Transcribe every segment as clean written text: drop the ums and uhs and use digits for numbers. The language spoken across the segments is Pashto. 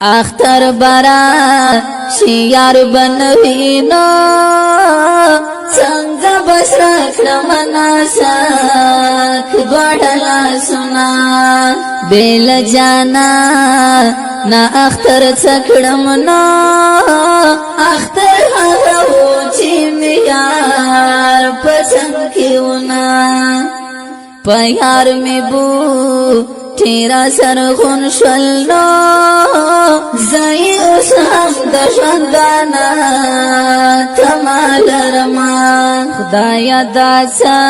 اختر برا شیار بنوینو څنګه بسرک مناسک بڑلا سنا بیل جانا نا اختر څکړم نو اختر هغه چې میار پسند کیونا پیار می بو تیرا سرغن شلو زئی اوس هم د ژوندانا تمال رمان خدایا داسا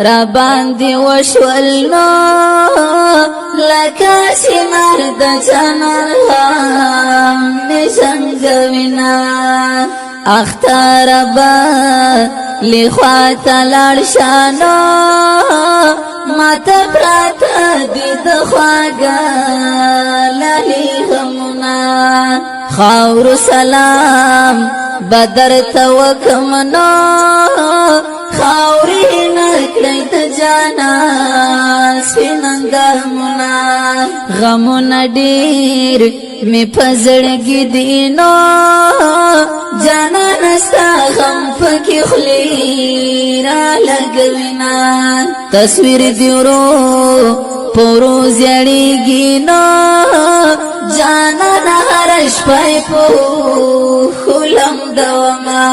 را باندې وشولو لکه سیمار د جانان هم څنګه وینا اختر با لخوا تلار شانو ماته پراته دي د خواږه لالي غمونه خاور سلام بدر توکمنو خاورې نکړې ته جانا سپیننګمونه غمونه ډېر می پزړګي دینو جانا نستا غم پکې خلی را لګوینا تصویر دیورو پورو زړیږي نو جانا هر شپه په خلم دوما